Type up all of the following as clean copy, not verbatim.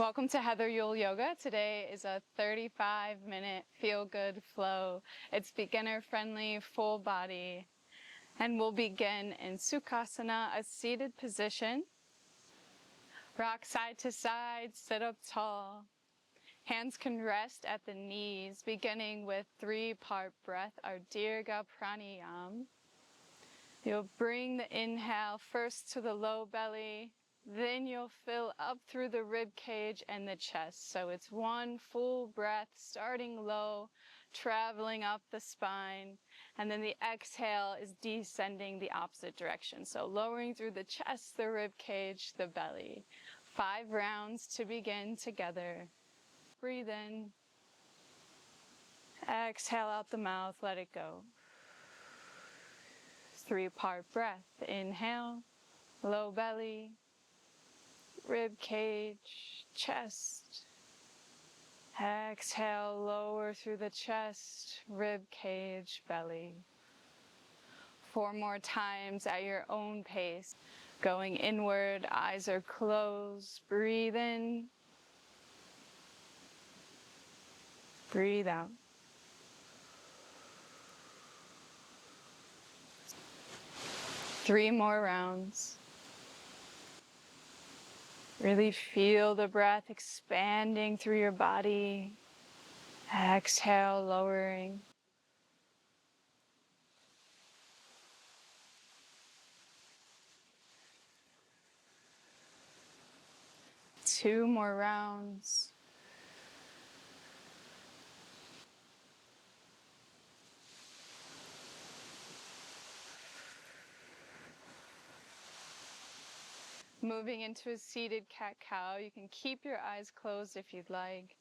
Welcome to Heather Yule Yoga. Today is a 35-minute feel-good flow. It's beginner-friendly, full body. And we'll begin in Sukhasana, a seated position. Rock side to side, sit up tall. Hands can rest at the knees, beginning with 3-part breath, our Dirga Pranayam. You'll bring the inhale first to the low belly, then you'll fill up through the rib cage and the chest. So it's one full breath, starting low, traveling up the spine, and then the exhale is descending the opposite direction. So lowering through the chest, the rib cage, the belly. 5 rounds to begin together. Breathe in. Exhale out the mouth, let it go. 3-part breath. Inhale, low belly, rib cage, chest. Exhale, lower through the chest, rib cage, belly. 4 more times at your own pace. Going inward, eyes are closed. Breathe in. Breathe out. Three more rounds. Really feel the breath expanding through your body. Exhale, lowering. 2 more rounds. Moving into a seated cat-cow. You can keep your eyes closed if you'd like.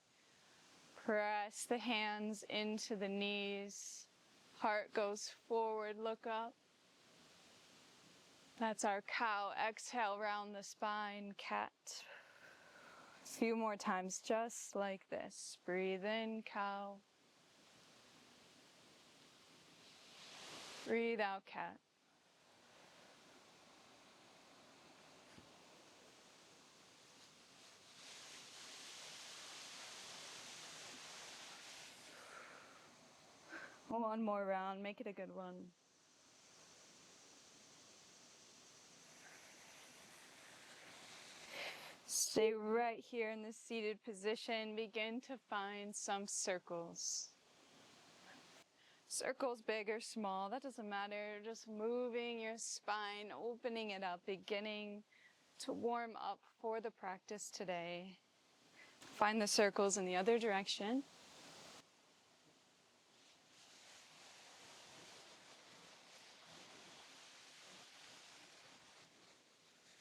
Press the hands into the knees. Heart goes forward, look up. That's our cow. Exhale, round the spine, cat. A few more times just like this. Breathe in, cow. Breathe out, cat. One more round, make it a good one. Stay right here in the seated position. Begin to find some circles. Circles big or small, that doesn't matter. Just moving your spine, opening it up, beginning to warm up for the practice today. Find the circles in the other direction.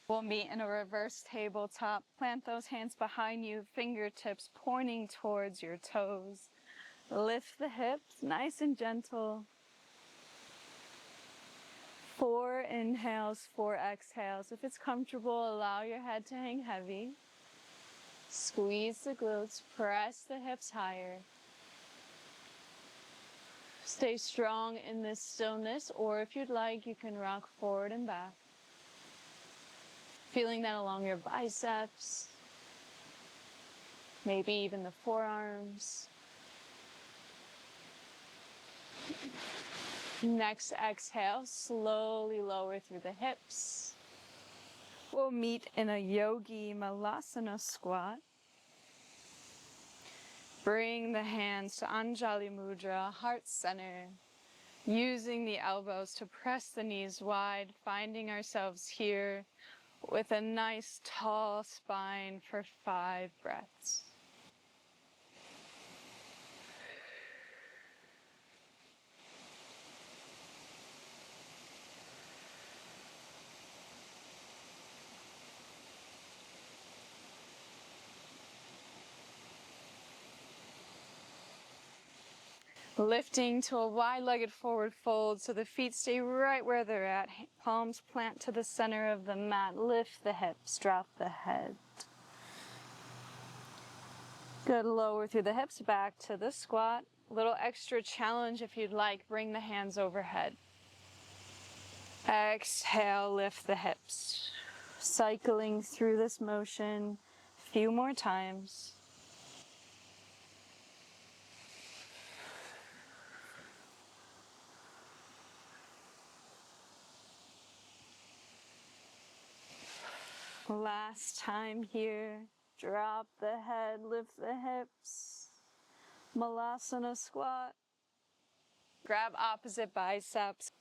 We'll meet in a reverse tabletop. Plant those hands behind you, fingertips pointing towards your toes. Lift the hips, nice and gentle. 4 inhales, 4 exhales. If it's comfortable, allow your head to hang heavy. Squeeze the glutes, press the hips higher. Stay strong in this stillness, or if you'd like, you can rock forward and back. Feeling that along your biceps, maybe even the forearms. Next exhale, slowly lower through the hips. We'll meet in a Yogi Malasana squat. Bring the hands to Anjali Mudra, heart center. Using the elbows to press the knees wide, finding ourselves here with a nice tall spine for 5 breaths. Lifting to a wide-legged forward fold so the feet stay right where they're at. Palms plant to the center of the mat. Lift the hips, drop the head. Good, lower through the hips, back to the squat. A little extra challenge if you'd like. Bring the hands overhead. Exhale, lift the hips. Cycling through this motion. Few more times. Last time here. Drop the head, lift the hips. Malasana squat. Grab opposite biceps.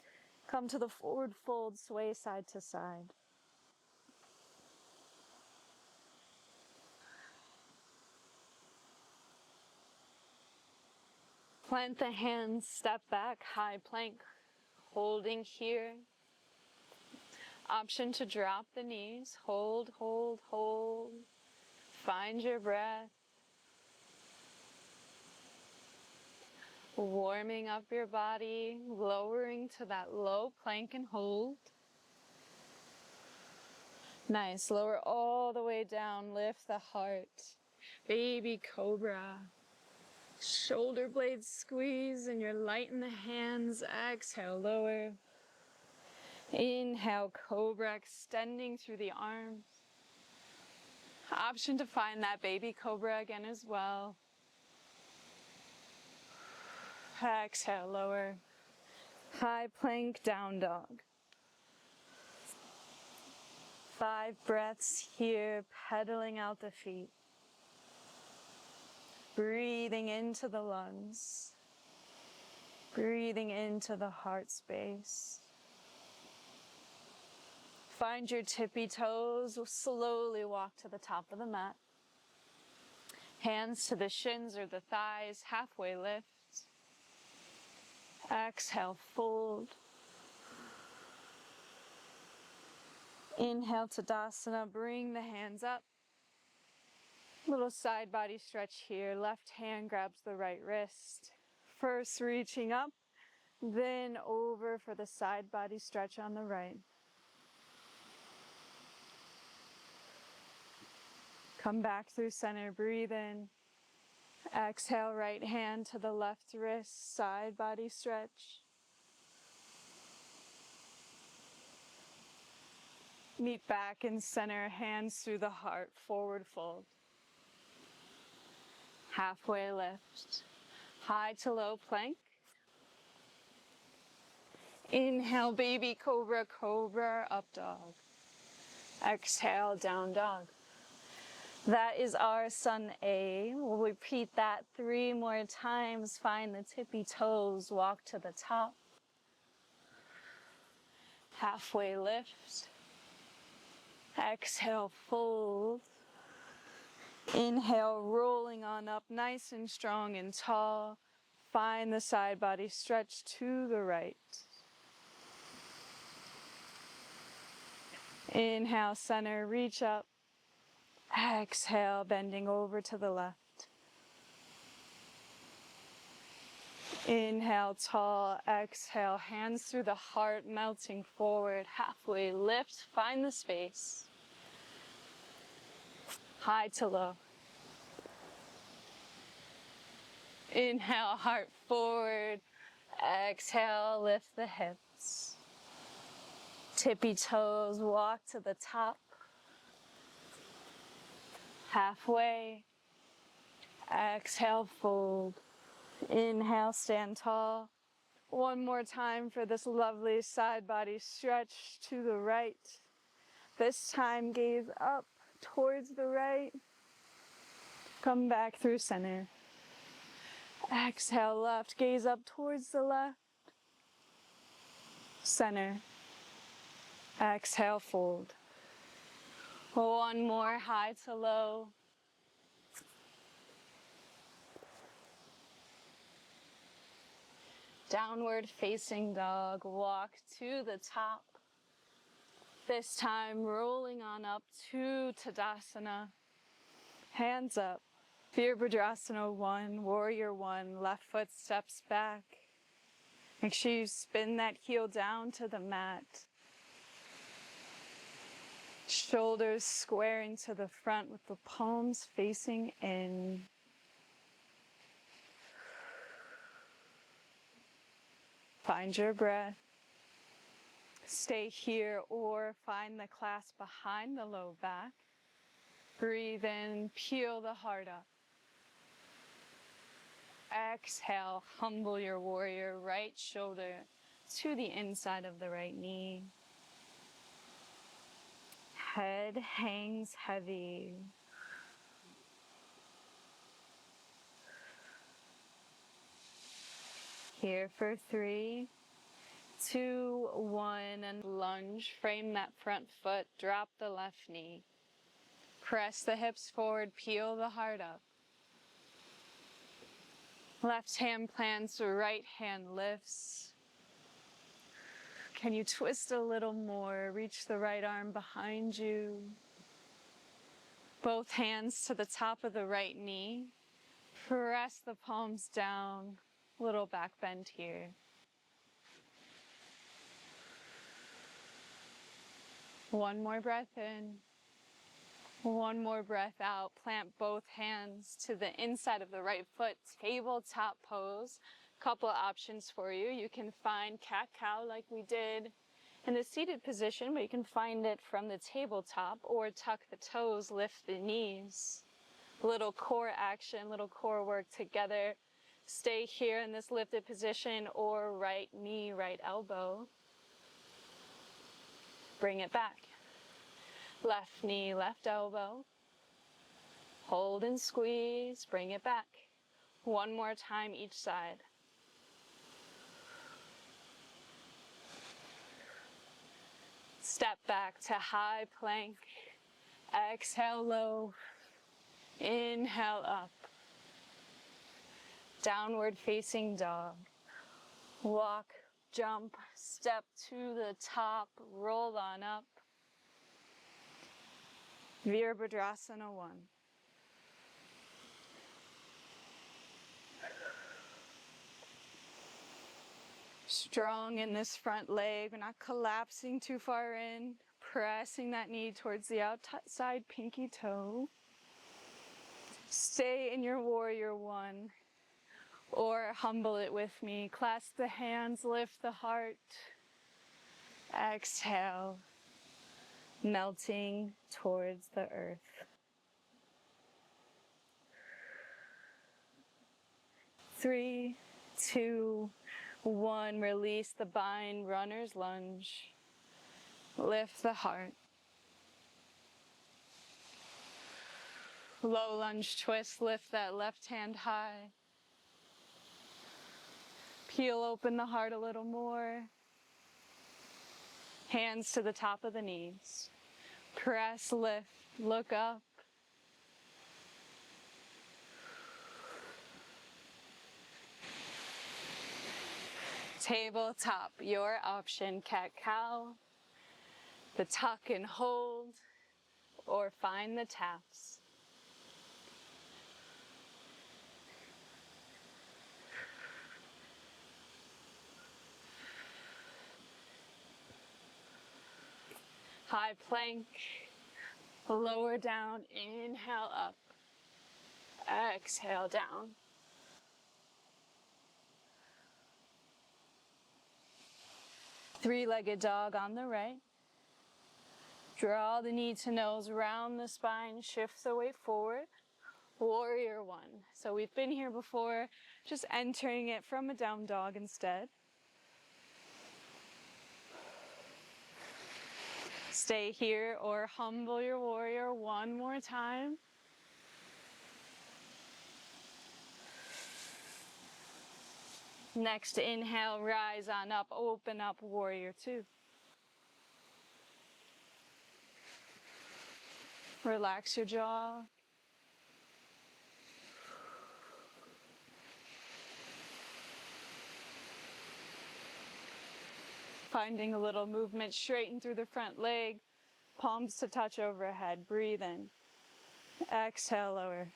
Come to the forward fold, sway side to side. Plant the hands, step back, high plank, holding here. Option to drop the knees, hold, hold, hold. Find your breath. Warming up your body, lowering to that low plank and hold. Nice, lower all the way down, lift the heart. Baby cobra. Shoulder blades squeeze and you're light in the hands. Exhale, lower. Inhale, cobra, extending through the arms. Option to find that baby cobra again as well. Exhale, lower. High plank, down dog. 5 breaths here, pedaling out the feet. Breathing into the lungs. Breathing into the heart space. Find your tippy toes. Slowly walk to the top of the mat. Hands to the shins or the thighs. Halfway lift. Exhale, fold. Inhale, Tadasana. Bring the hands up. Little side body stretch here. Left hand grabs the right wrist. First reaching up, then over for the side body stretch on the right. Come back through center, breathe in. Exhale, right hand to the left wrist, side body stretch. Meet back in center, hands through the heart, forward fold. Halfway lift. High to low plank. Inhale, baby cobra, cobra, up dog. Exhale, down dog. That is our Sun A. We'll repeat that 3 more times. Find the tippy toes, walk to the top. Halfway lift. Exhale, fold. Inhale, rolling on up, nice and strong and tall. Find the side body stretch to the right. Inhale, center, reach up. Exhale, bending over to the left. Inhale, tall. Exhale, hands through the heart, melting forward. Halfway lift, find the space. High to low. Inhale, heart forward. Exhale, lift the hips. Tippy toes, walk to the top. Halfway. Exhale, fold. Inhale, stand tall. One more time for this lovely side body stretch to the right. This time, gaze up towards the right. Come back through center. Exhale, left, gaze up towards the left. Center. Exhale, fold. One more, high to low. Downward facing dog, walk to the top. This time, rolling on up to Tadasana. Hands up. Virabhadrasana 1, Warrior 1, left foot steps back. Make sure you spin that heel down to the mat. Shoulders squaring to the front with the palms facing in. Find your breath. Stay here or find the clasp behind the low back. Breathe in, peel the heart up. Exhale, humble your warrior, right shoulder to the inside of the right knee. Head hangs heavy. Here for 3, 2, 1, and lunge. Frame that front foot, drop the left knee. Press the hips forward, peel the heart up. Left hand plants, right hand lifts. Can you twist a little more? Reach the right arm behind you. Both hands to the top of the right knee. Press the palms down. Little back bend here. One more breath in. One more breath out. Plant both hands to the inside of the right foot. Tabletop pose. Couple options for you. You can find cat-cow like we did in the seated position, but you can find it from the tabletop, or tuck the toes, lift the knees. Little core action, little core work together. Stay here in this lifted position, or right knee, right elbow. Bring it back. Left knee, left elbow. Hold and squeeze, bring it back. One more time each side. Step back to high plank. Exhale low. Inhale up. Downward facing dog. Walk, jump, step to the top, roll on up. Virabhadrasana 1. Strong in this front leg. We're not collapsing too far in. Pressing that knee towards the outside pinky toe. Stay in your warrior 1. Or humble it with me. Clasp the hands, lift the heart. Exhale. Melting towards the earth. 3, 2, 1. Release the bind, runner's lunge. Lift the heart. Low lunge twist, lift that left hand high. Peel open the heart a little more. Hands to the top of the knees. Press, lift, look up. Tabletop, your option. Cat-cow, the tuck and hold, or find the taps. High plank, lower down, inhale up, exhale down. Three-legged dog on the right. Draw the knee to nose, round the spine, shift the weight forward. Warrior 1. So we've been here before, just entering it from a down dog instead. Stay here or humble your warrior 1 more time. Next inhale, rise on up, open up, warrior 2. Relax your jaw. Finding a little movement, straighten through the front leg, palms to touch overhead. Breathe in. Exhale, lower.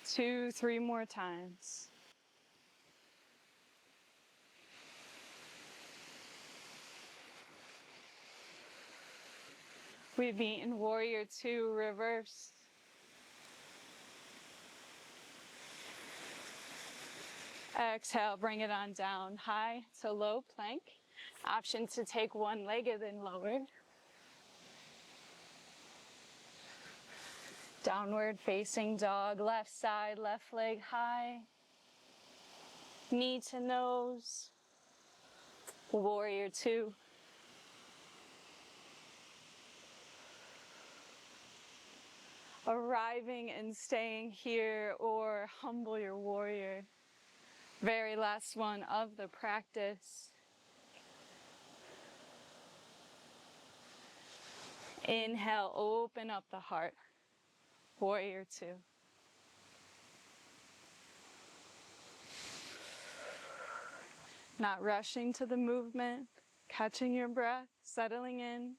2, 3 more times. We've beaten warrior 2, reverse. Exhale, bring it on down, high to low plank. Option to take one-legged and lower. Downward facing dog, left side, left leg high, knee to nose, warrior two. Arriving and staying here, or humble your warrior. Very last one of the practice. Inhale, open up the heart. Warrior two. Not rushing to the movement, catching your breath, settling in.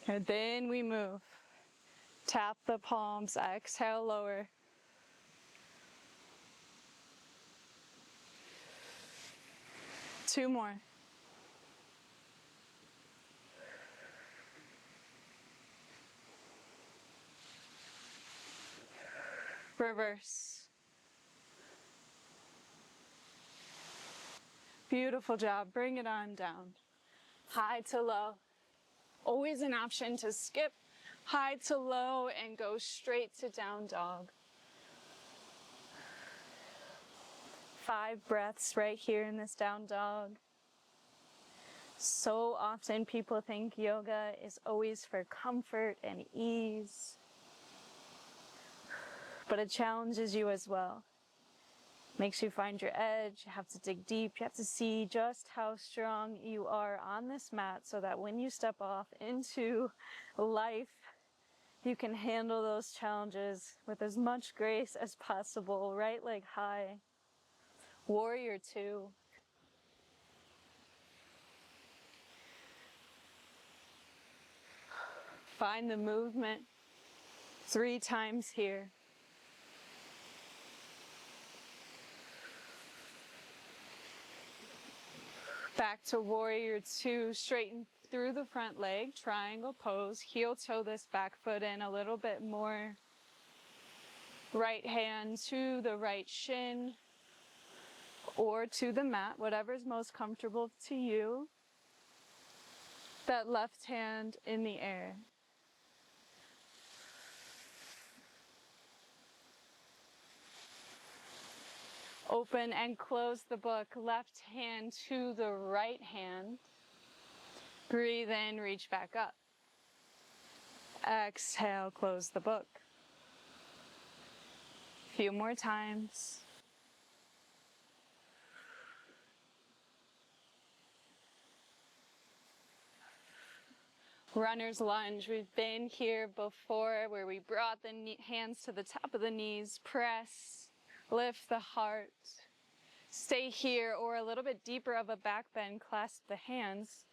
And then we move. Tap the palms, exhale, lower. Two more. Reverse. Beautiful job. Bring it on down. High to low. Always an option to skip high to low and go straight to down dog. 5 breaths right here in this down dog. So often people think yoga is always for comfort and ease, but it challenges you as well. Makes you find your edge, you have to dig deep, you have to see just how strong you are on this mat so that when you step off into life, you can handle those challenges with as much grace as possible. Right leg high. Warrior two. Find the movement 3 times here. Back to warrior two, straighten through the front leg, triangle pose, heel toe this back foot in a little bit more. Right hand to the right shin or to the mat, whatever's most comfortable to you. That left hand in the air. Open and close the book, left hand to the right hand. Breathe in, reach back up. Exhale, close the book. A few more times. Runner's lunge. We've been here before where we brought the hands to the top of the knees, press, lift the heart. Stay here or a little bit deeper of a back bend, clasp the hands.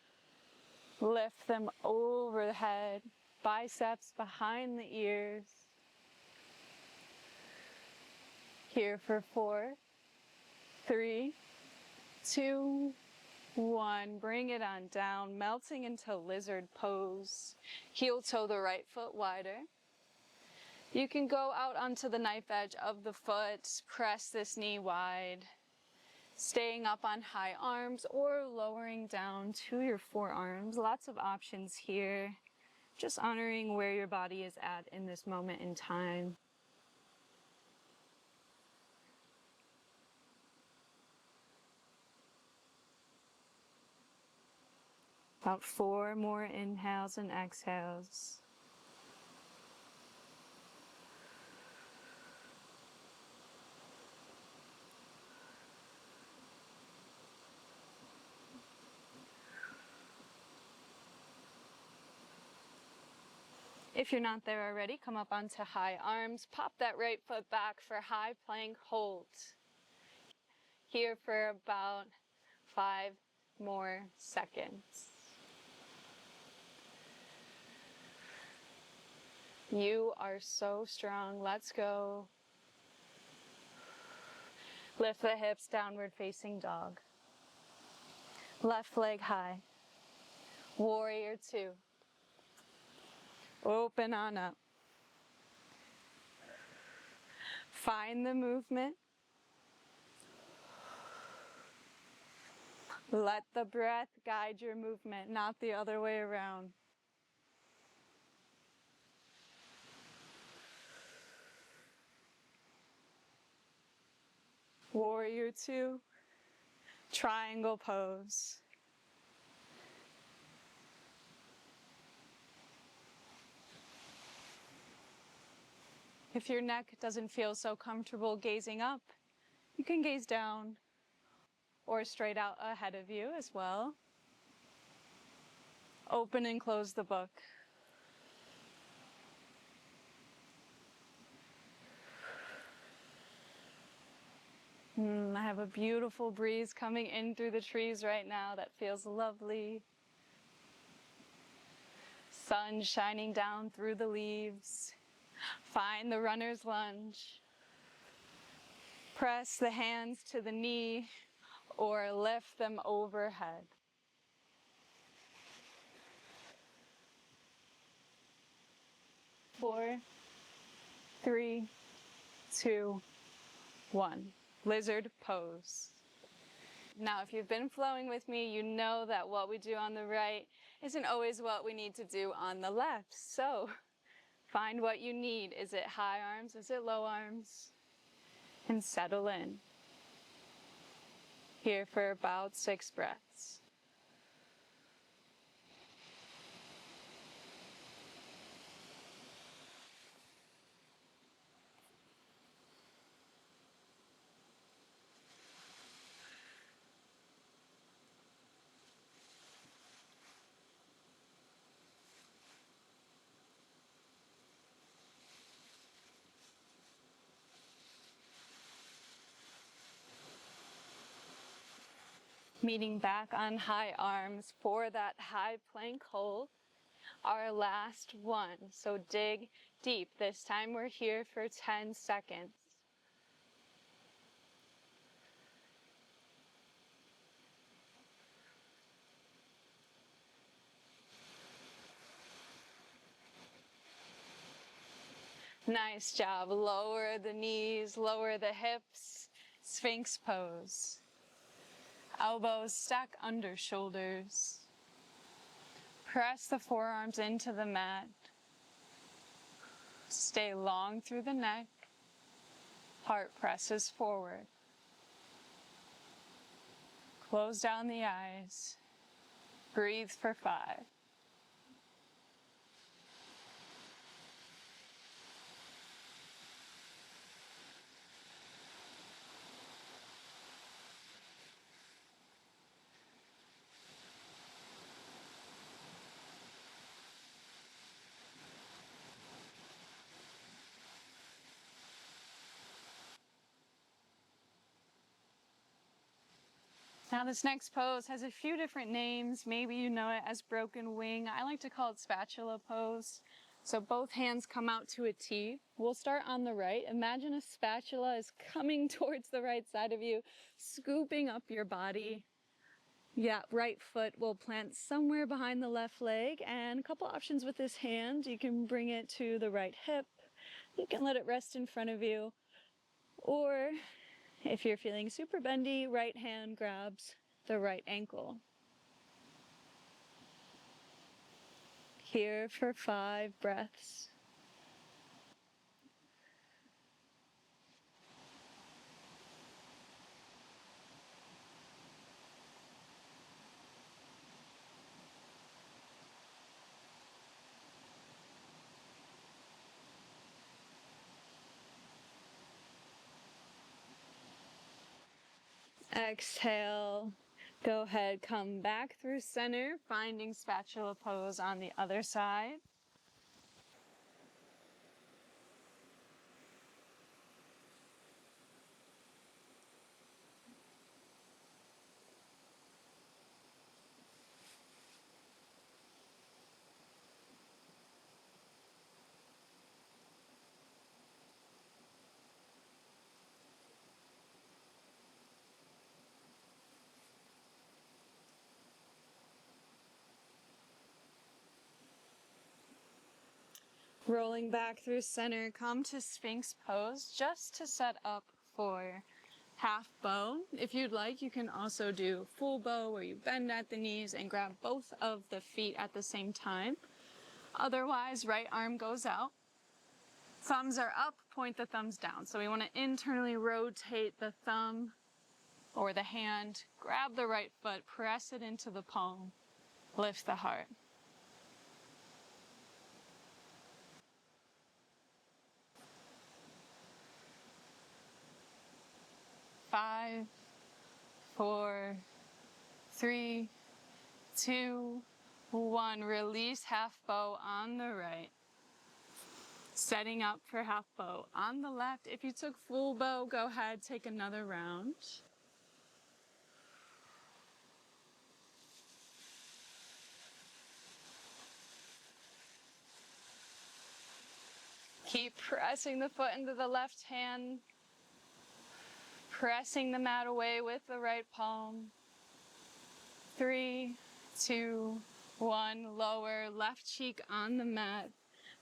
Lift them over the head, biceps behind the ears. Here for 4, 3, 2, 1. Bring it on down, melting into lizard pose. Heel toe the right foot wider. You can go out onto the knife edge of the foot, press this knee wide. Staying up on high arms or lowering down to your forearms. Lots of options here. Just honoring where your body is at in this moment in time. About 4 more inhales and exhales. If you're not there already, come up onto high arms. Pop that right foot back for high plank hold. Here for about 5 more seconds. You are so strong. Let's go. Lift the hips, downward facing dog. Left leg high. Warrior two. Open on up. Find the movement. Let the breath guide your movement, not the other way around. Warrior two, triangle pose. If your neck doesn't feel so comfortable gazing up, you can gaze down or straight out ahead of you as well. Open and close the book. I have a beautiful breeze coming in through the trees right now that feels lovely. Sun shining down through the leaves. Find the runner's lunge. Press the hands to the knee or lift them overhead. Four, three, two, one. Lizard pose. Now, if you've been flowing with me, you know that what we do on the right isn't always what we need to do on the left. So find what you need. Is it high arms? Is it low arms? And settle in. Here for about 6 breaths. Meeting back on high arms for that high plank hold. Our last one. So dig deep. This time we're here for 10 seconds. Nice job. Lower the knees, lower the hips. Sphinx pose. Elbows stack under shoulders. Press the forearms into the mat. Stay long through the neck. Heart presses forward. Close down the eyes. Breathe for 5. Now this next pose has a few different names. Maybe you know it as broken wing. I like to call it spatula pose. So both hands come out to a T. We'll start on the right. Imagine a spatula is coming towards the right side of you, scooping up your body. Yeah, right foot will plant somewhere behind the left leg, and a couple options with this hand. You can bring it to the right hip. You can let it rest in front of you. Or if you're feeling super bendy, right hand grabs the right ankle. Here for 5 breaths. Exhale. Go ahead, come back through center, finding spatula pose on the other side. Rolling back through center, come to Sphinx pose just to set up for half bow. If you'd like, you can also do full bow where you bend at the knees and grab both of the feet at the same time. Otherwise, right arm goes out. Thumbs are up, point the thumbs down. So we want to internally rotate the thumb or the hand, grab the right foot, press it into the palm, lift the heart. 5, 4, 3, 2, 1. Release half bow on the right. Setting up for half bow on the left. If you took full bow, go ahead, take another round. Keep pressing the foot into the left hand, pressing the mat away with the right palm. 3, 2, 1. Lower, left cheek on the mat.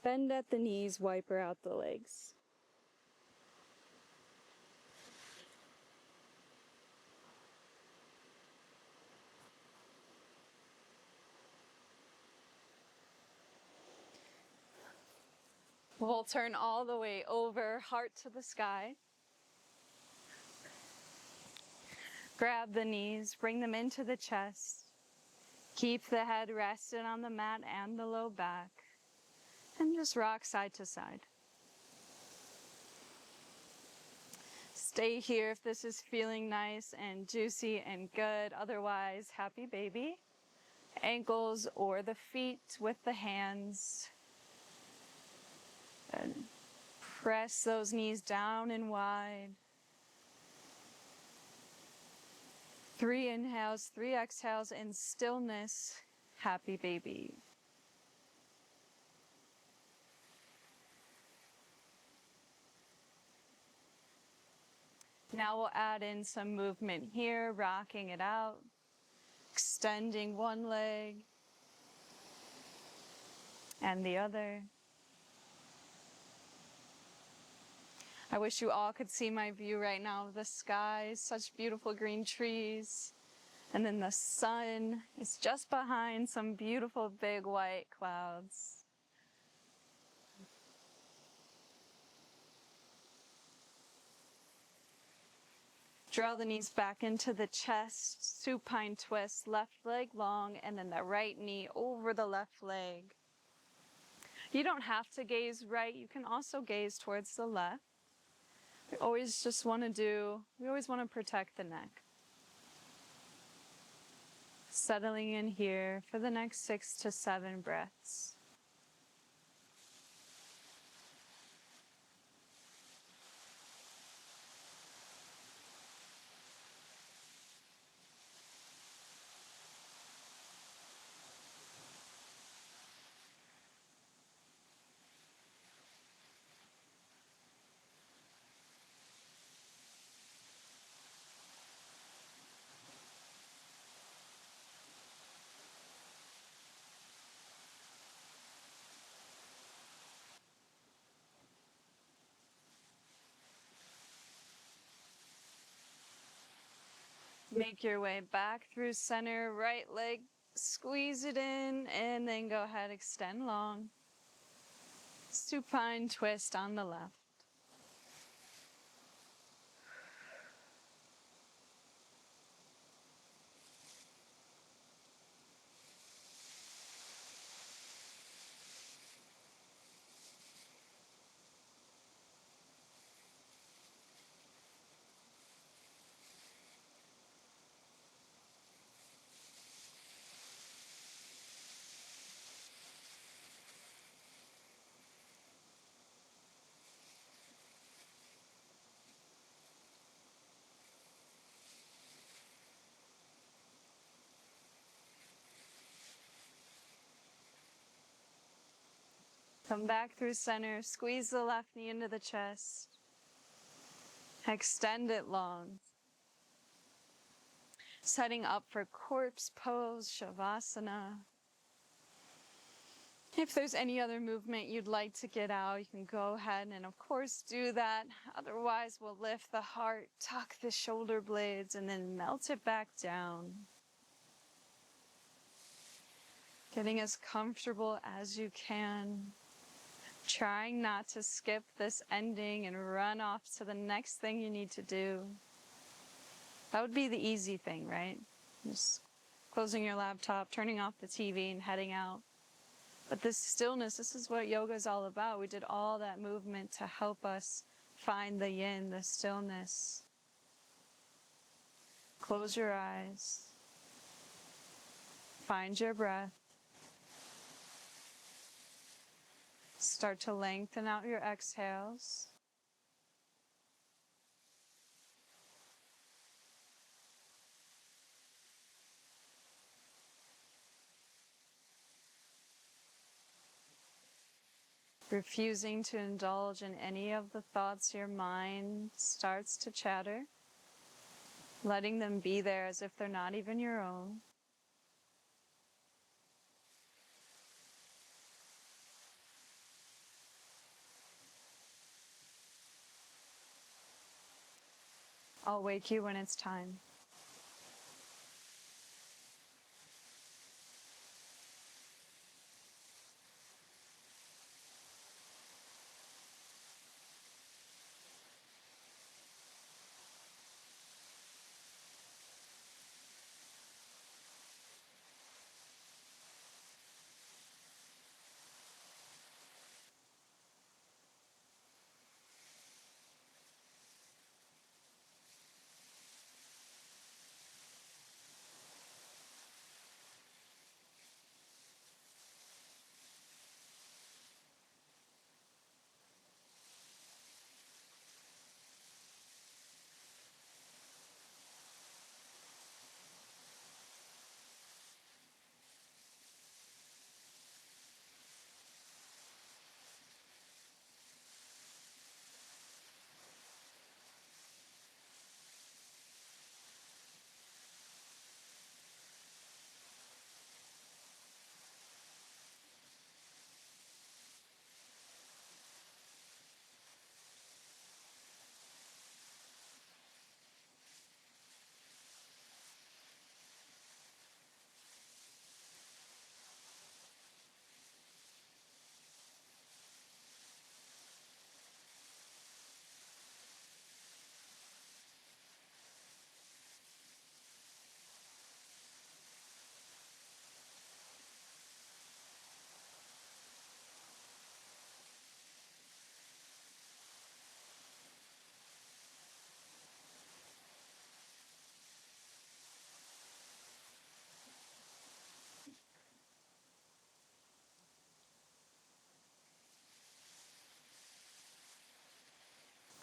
Bend at the knees, wiper out the legs. We'll turn all the way over, heart to the sky. Grab the knees, bring them into the chest. Keep the head rested on the mat and the low back. And just rock side to side. Stay here if this is feeling nice and juicy and good. Otherwise, happy baby. Ankles or the feet with the hands. And press those knees down and wide. 3 inhales, 3 exhales in stillness. Happy baby. Now we'll add in some movement here, rocking it out, extending one leg and the other. I wish you all could see my view right now of the sky, such beautiful green trees. And then the sun is just behind some beautiful big white clouds. Draw the knees back into the chest, supine twist, left leg long, and then the right knee over the left leg. You don't have to gaze right, you can also gaze towards the left. We always want to protect the neck. Settling in here for the next 6 to 7 breaths. Make your way back through center, right leg, squeeze it in, and then go ahead, extend long. Supine twist on the left. Come back through center, squeeze the left knee into the chest. Extend it long. Setting up for corpse pose, Shavasana. If there's any other movement you'd like to get out, you can go ahead and of course do that. Otherwise, we'll lift the heart, tuck the shoulder blades, and then melt it back down. Getting as comfortable as you can. Trying not to skip this ending and run off to the next thing you need to do. That would be the easy thing, right? Just closing your laptop, turning off the TV, and heading out. But this stillness, this is what yoga is all about. We did all that movement to help us find the yin, the stillness. Close your eyes. Find your breath. Start to lengthen out your exhales. Refusing to indulge in any of the thoughts your mind starts to chatter. Letting them be there as if they're not even your own. I'll wake you when it's time.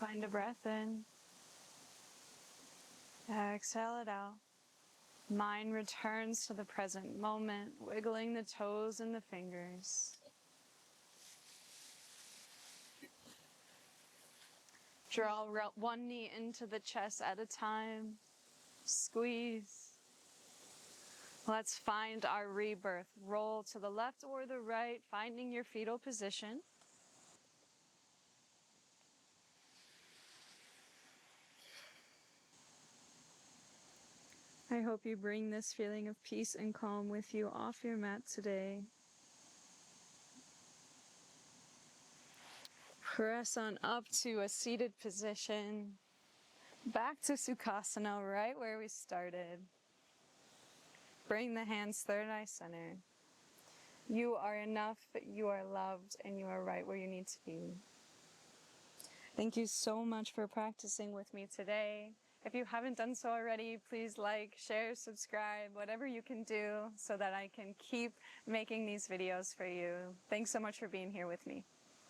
Find a breath in. Exhale it out. Mind returns to the present moment, wiggling the toes and the fingers. Draw one knee into the chest at a time. Squeeze. Let's find our rebirth. Roll to the left or the right, finding your fetal position. I hope you bring this feeling of peace and calm with you off your mat today. Press on up to a seated position. Back to Sukhasana, right where we started. Bring the hands third eye center. You are enough, you are loved, and you are right where you need to be. Thank you so much for practicing with me today. If you haven't done so already, please like, share, subscribe, whatever you can do so that I can keep making these videos for you. Thanks so much for being here with me.